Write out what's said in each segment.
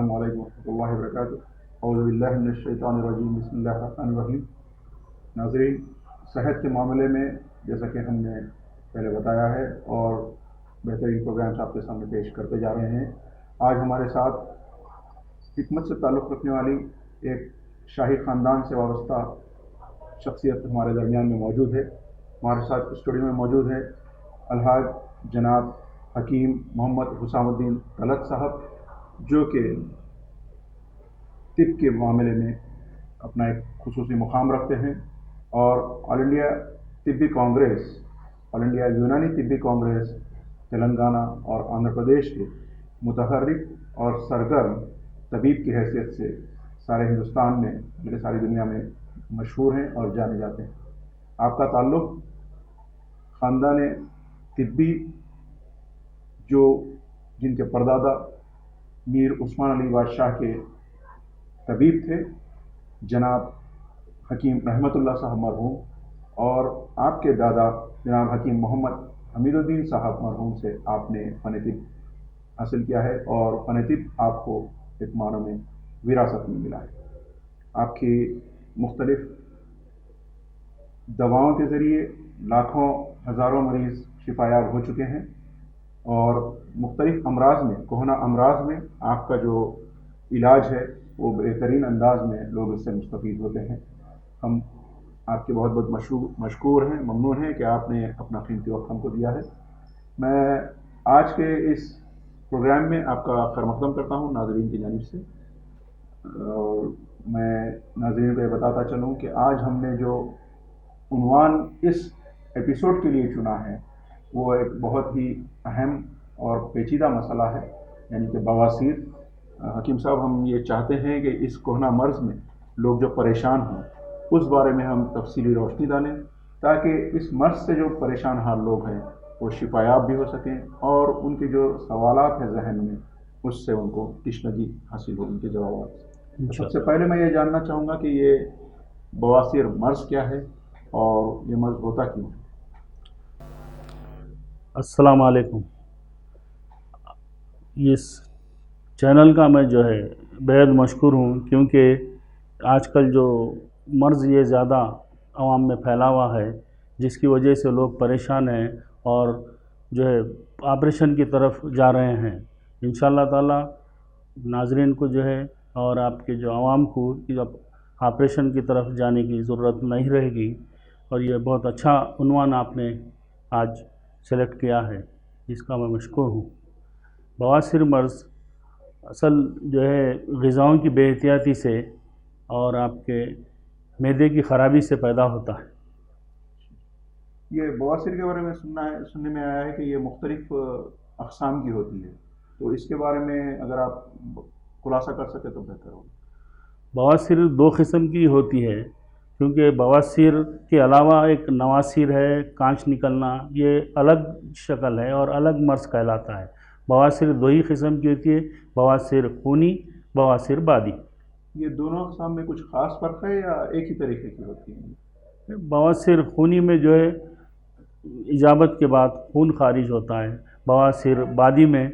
السلام علیکم ورحمۃ اللہ وبرکاتہ۔ اعوذ باللہ من الشیطان الرجیم، بسم اللہ الرحمن الرحیم۔ ناظرین، صحت کے معاملے میں جیسا کہ ہم نے پہلے بتایا ہے اور بہترین پروگرامس آپ کے سامنے پیش کرتے جا رہے ہیں، آج ہمارے ساتھ حکمت سے تعلق رکھنے والی ایک شاہی خاندان سے وابستہ شخصیت ہمارے درمیان میں موجود ہے۔ ہمارے ساتھ اسٹوڈیو میں موجود ہے الحاج جناب حکیم محمد حسام الدین طلعت صاحب، جو کہ طب کے معاملے میں اپنا ایک خصوصی مقام رکھتے ہیں اور آل انڈیا طبی کانگریس، آل انڈیا یونانی طبی کانگریس تلنگانہ اور آندھرا پردیش کے متحرک اور سرگرم طبیب کی حیثیت سے سارے ہندوستان میں بلکہ ساری دنیا میں مشہور ہیں اور جانے جاتے ہیں۔ آپ کا تعلق خاندان طبی جن کے پردادا میر عثمان علی بادشاہ کے طبیب تھے، جناب حکیم رحمت اللہ صاحب مرحوم، اور آپ کے دادا جناب حکیم محمد حمید الدین صاحب مرحوم سے آپ نے فن طب حاصل کیا ہے اور فن طب آپ کو ایک معنوں میں وراثت میں ملا ہے۔ آپ کی مختلف دواؤں کے ذریعے لاکھوں ہزاروں مریض شفایاب ہو چکے ہیں اور مختلف امراض میں، کہنہ امراض میں آپ کا جو علاج ہے وہ بہترین انداز میں لوگ اس سے مستفید ہوتے ہیں۔ ہم آپ کے بہت بہت مشکور ہیں، ممنون ہیں کہ آپ نے اپنا قیمتی وقت ہم کو دیا ہے۔ میں آج کے اس پروگرام میں آپ کا خیر مقدم کرتا ہوں ناظرین کی جانب سے، اور میں ناظرین کو یہ بتاتا چلوں کہ آج ہم نے جو عنوان اس ایپیسوڈ کے لیے چنا ہے وہ ایک بہت ہی اہم اور پیچیدہ مسئلہ ہے، یعنی کہ بواسیر۔ حکیم صاحب، ہم یہ چاہتے ہیں کہ اس کہنہ مرض میں لوگ جو پریشان ہوں اس بارے میں ہم تفصیلی روشنی ڈالیں تاکہ اس مرض سے جو پریشان حال لوگ ہیں وہ شفایاب بھی ہو سکیں اور ان کے جو سوالات ہیں ذہن میں اس سے ان کو تشنگی حاصل ہو ان کے جوابات۔ سب سے پہلے میں یہ جاننا چاہوں گا کہ یہ بواسیر مرض کیا ہے اور یہ مرض ہوتا کیوں ہے؟ السلام علیکم۔ اس چینل کا میں جو ہے بہت مشکور ہوں، کیونکہ آج کل جو مرض یہ زیادہ عوام میں پھیلا ہوا ہے، جس کی وجہ سے لوگ پریشان ہیں اور جو ہے آپریشن کی طرف جا رہے ہیں۔ انشاءاللہ تعالی ناظرین کو جو ہے اور آپ کے جو عوام کو آپریشن کی طرف جانے کی ضرورت نہیں رہے گی، اور یہ بہت اچھا عنوان آپ نے آج سلیکٹ کیا ہے جس کا میں مشکور ہوں۔ بواسیر مرض اصل جو ہے غذاؤں کی بے احتیاطی سے اور آپ کے معدے کی خرابی سے پیدا ہوتا ہے۔ یہ بواسیر کے بارے میں سننے میں آیا ہے کہ یہ مختلف اقسام کی ہوتی ہے، تو اس کے بارے میں اگر آپ خلاصہ کر سکیں تو بہتر ہوگا۔ بواسیر دو قسم کی ہوتی ہے، کیونکہ بواسیر کے علاوہ ایک نواسیر ہے، کانچ نکلنا، یہ الگ شکل ہے اور الگ مرض کہلاتا ہے۔ بواسیر دو ہی قسم کی ہوتی ہے، بواسیر خونی، بواسیر بادی۔ یہ دونوں اقسام میں کچھ خاص فرق ہے یا ایک ہی طریقے کی ہوتی ہے؟ بواسیر خونی میں جو ہے اجابت کے بعد خون خارج ہوتا ہے، بواسیر بادی میں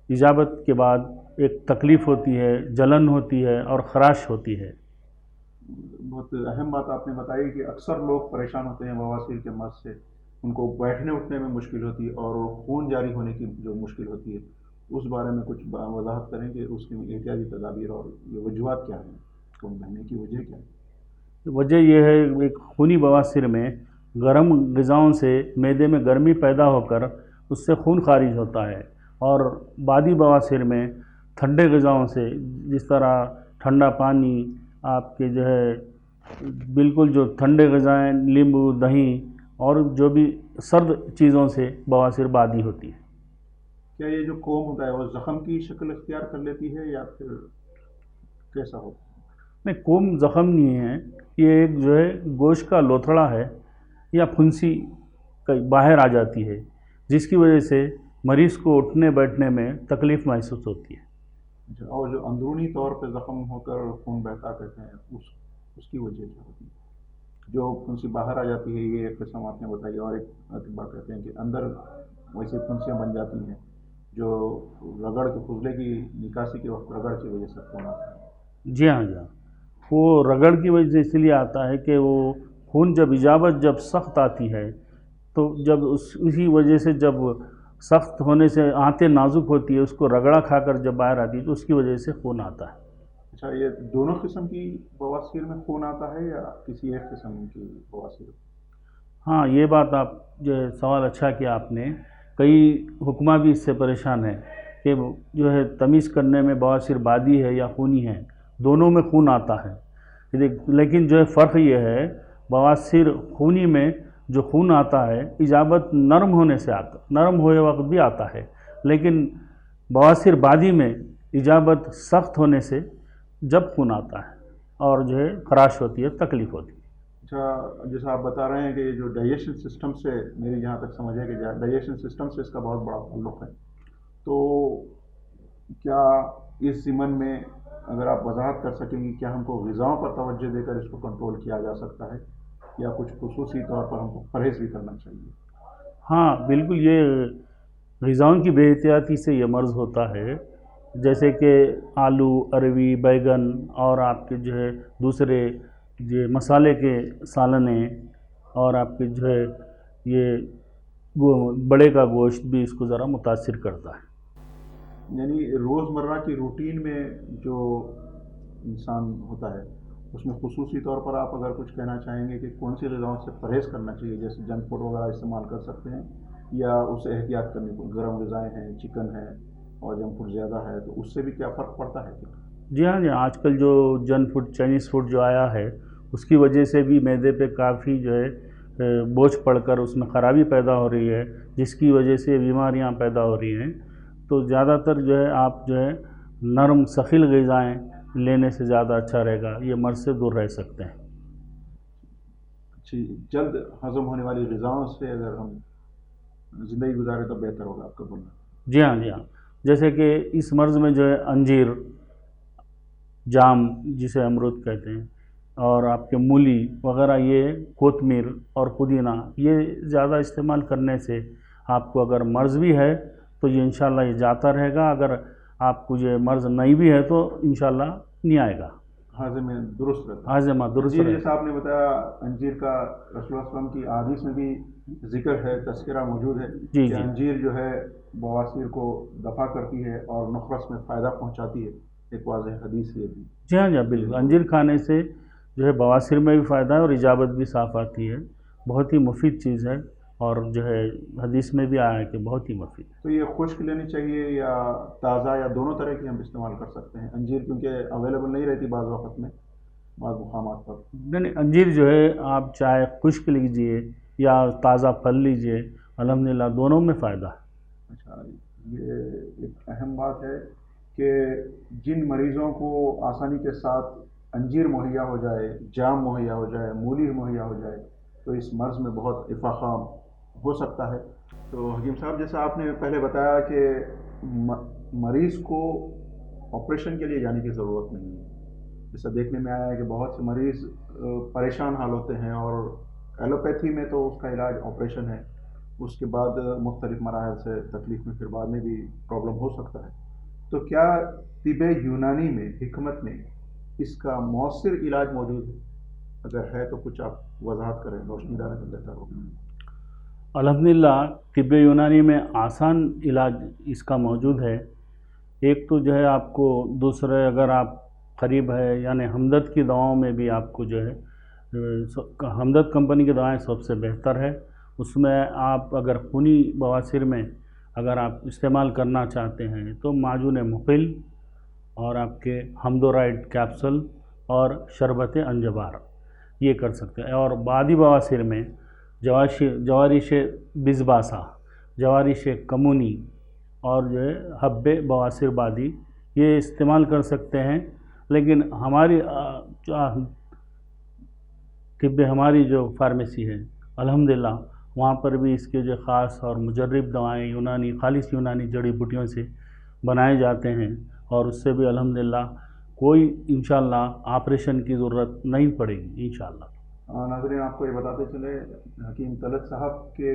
اجابت کے بعد ایک تکلیف ہوتی ہے، جلن ہوتی ہے اور خراش ہوتی ہے۔ بہت اہم بات آپ نے بتائی کہ اکثر لوگ پریشان ہوتے ہیں بواسیر کے مرض سے، ان کو بیٹھنے اٹھنے میں مشکل ہوتی ہے اور وہ خون جاری ہونے کی جو مشکل ہوتی ہے، اس بارے میں کچھ وضاحت کریں کہ اس کی احتیاطی تدابیر اور یہ وجوہات کیا ہیں، خون بہنے کی وجہ کیا ہے؟ وجہ یہ ہے ایک خونی بواسیر میں گرم غذاؤں سے معدے میں گرمی پیدا ہو کر اس سے خون خارج ہوتا ہے، اور بادی بواسیر میں ٹھنڈے غذاؤں سے، جس طرح ٹھنڈا پانی، آپ کے جو ہے بالکل جو ٹھنڈے غذائیں، لیمبو، دہی اور جو بھی سرد چیزوں سے بواسیر بادی ہوتی ہے۔ کیا یہ جو قوم ہوتا ہے وہ زخم کی شکل اختیار کر لیتی ہے یا پھر کیسا ہوتا ہے؟ نہیں، قوم زخم نہیں ہے، یہ ایک جو ہے گوشت کا لوتھڑا ہے یا پھنسی باہر آ جاتی ہے، جس کی وجہ سے مریض کو اٹھنے بیٹھنے میں تکلیف محسوس ہوتی ہے۔ اور جو اندرونی طور پہ زخم ہو کر خون بہتا کہتے ہیں اس کی وجہ کیا ہوتی ہے؟ جو پھنسی باہر آ جاتی ہے یہ ایک قسم آپ نے بتائی، اور ایک اطباء کہتے ہیں کہ اندر ویسے پھنسیاں بن جاتی ہیں، جو رگڑ کے فضلے کی نکاسی کے وقت رگڑ کی وجہ سے خون آتا ہے؟ جی ہاں جی ہاں، وہ رگڑ کی وجہ سے اس لیے آتا ہے کہ وہ خون جب اجابت جب سخت آتی ہے تو جب اسی وجہ سے جب سخت ہونے سے آنتیں نازک ہوتی ہے، اس کو رگڑا کھا کر جب باہر آتی ہے تو اس کی وجہ سے خون آتا ہے۔ اچھا، یہ دونوں قسم کی بواسیر میں خون آتا ہے یا کسی ایک قسم کی بواسیر؟ ہاں، یہ بات آپ جو ہے سوال اچھا کیا آپ نے۔ کئی حکمہ بھی اس سے پریشان ہیں کہ جو ہے تمیز کرنے میں بواسیر بادی ہے یا خونی ہے، دونوں میں خون آتا ہے، لیکن جو ہے فرق یہ ہے بواسیر خونی میں جو خون آتا ہے اجابت نرم ہونے سے آتا، نرم ہوئے وقت بھی آتا ہے، لیکن بواسیر بادی میں اجابت سخت ہونے سے جب خون آتا ہے اور جو ہے خراش ہوتی ہے، تکلیف ہوتی ہے۔ اچھا، جیسا آپ بتا رہے ہیں کہ یہ جو ڈائجیشن سسٹم سے، میری جہاں تک سمجھ ہے کہ ڈائجیشن سسٹم سے اس کا بہت بڑا تعلق ہے، تو کیا اس ضمن میں اگر آپ وضاحت کر سکیں گے کیا ہم کو غذاؤں پر توجہ دے کر اس کو کنٹرول کیا جا سکتا ہے یا کچھ خصوصی طور پر ہم کو پرہیز بھی کرنا چاہیے؟ ہاں بالکل، یہ غذاؤں کی بے احتیاطی سے یہ مرض ہوتا ہے، جیسے کہ آلو، اروی، بیگن اور آپ کے جو ہے دوسرے یہ مسالے کے سالنیں اور آپ کے جو ہے یہ بڑے کا گوشت بھی اس کو ذرا متاثر کرتا ہے۔ یعنی روزمرہ کی روٹین میں جو انسان ہوتا ہے اس میں خصوصی طور پر آپ اگر کچھ کہنا چاہیں گے کہ کون سی غذاؤں سے پرہیز کرنا چاہیے، جیسے جنک فوڈ وغیرہ استعمال کر سکتے ہیں یا اسے احتیاط کرنی کو، گرم غذائیں ہیں، چکن ہے اور جنک فوڈ زیادہ ہے تو اس سے بھی کیا فرق پڑتا ہے؟ جی ہاں جی، آج کل جو جنک فوڈ، چائنیز فوڈ جو آیا ہے اس کی وجہ سے بھی معدے پہ کافی جو ہے بوجھ پڑ کر اس میں خرابی پیدا ہو رہی ہے، جس کی وجہ سے بیماریاں پیدا ہو رہی ہیں۔ تو زیادہ تر جو ہے آپ جو ہے نرم ثقیل غذائیں لینے سے زیادہ اچھا رہے گا، یہ مرض سے دور رہ سکتے ہیں۔ اچھی جلد ہضم ہونے والی غذاؤں سے اگر ہم زندگی گزارے تو بہتر ہوگا، آپ کا بولنا؟ جی ہاں جی ہاں، جیسے کہ اس مرض میں جو ہے انجیر، جام جسے امرود کہتے ہیں، اور آپ کے مولی وغیرہ، یہ کوتمیر اور پودینہ، یہ زیادہ استعمال کرنے سے آپ کو اگر مرض بھی ہے تو یہ انشاءاللہ یہ جاتا رہے گا، اگر آپ کو یہ مرض نہیں بھی ہے تو انشاءاللہ نہیں آئے گا، ہاضمہ درست رہتا ہے۔ ہاضمہ درست انجیر رہے جیسا آپ نے بتایا، انجیر کا رسول اللہ صلی اللہ علیہ وسلم کی احادیث میں بھی ذکر ہے، تذکرہ موجود ہے جی کہ جی انجیر جو ہے بواسیر کو دفع کرتی ہے اور نخرس میں فائدہ پہنچاتی ہے، ایک واضح حدیث یہ بھی۔ جی ہاں جی ہاں، بالکل، انجیر کھانے سے جو ہے بواسیر میں بھی فائدہ ہے اور اجابت بھی صاف آتی ہے، بہت ہی مفید چیز ہے، اور جو ہے حدیث میں بھی آیا ہے کہ بہت ہی مفید ہے۔ تو یہ خشک لینی چاہیے یا تازہ، یا دونوں طرح کی ہم استعمال کر سکتے ہیں؟ انجیر کیونکہ اویلیبل نہیں رہتی بعض وقت میں، بعض مقامات پر۔ نہیں، انجیر جو ہے آپ چاہے خشک لیجئے یا تازہ پھل لیجئے، الحمدللہ دونوں میں فائدہ ہے۔ اچھا، یہ ایک اہم بات ہے کہ جن مریضوں کو آسانی کے ساتھ انجیر مہیا ہو جائے، جام مہیا ہو جائے، مولی مہیا ہو جائے تو اس مرض میں بہت افاقہ ہو سکتا ہے۔ تو حکیم صاحب، جیسا آپ نے پہلے بتایا کہ مریض کو آپریشن کے لیے جانے کی ضرورت نہیں ہے، جیسا دیکھنے میں آیا ہے کہ بہت سے مریض پریشان حال ہوتے ہیں اور ایلوپیتھی میں تو اس کا علاج آپریشن ہے، اس کے بعد مختلف مراحل سے تکلیف میں پھر بعد میں بھی پرابلم ہو سکتا ہے۔ تو کیا طب یونانی میں، حکمت میں اس کا مؤثر علاج موجود ہے؟ اگر ہے تو کچھ آپ وضاحت کریں، روشنی ڈالیں تو بہتر ہوگا۔ الحمدللہ طب یونانی میں آسان علاج اس کا موجود ہے۔ ایک تو جو ہے آپ کو دوسرے، اگر آپ قریب ہے یعنی ہمدرد کی دواؤں میں بھی آپ کو جو ہے ہمدرد کمپنی کی دوائیں سب سے بہتر ہے، اس میں آپ اگر خونی بواسیر میں اگر آپ استعمال کرنا چاہتے ہیں تو معجون مقل اور آپ کے ہمدورائڈ کیپسول اور شربت انجبار یہ کر سکتے ہیں، اور بادی بواسیر میں جوارش بزباسا، جوارش کمونی اور جو ہے حب بواسیر بادی یہ استعمال کر سکتے ہیں۔ لیکن ہماری ہماری جو فارمیسی ہے الحمدللہ وہاں پر بھی اس کے جو خاص اور مجرب دوائیں یونانی، خالص یونانی جڑی بوٹیوں سے بنائے جاتے ہیں، اور اس سے بھی الحمدللہ کوئی انشاءاللہ آپریشن کی ضرورت نہیں پڑے گی انشاءاللہ۔ ناظرین، آپ کو یہ بتاتے چلے حکیم طلعت صاحب کے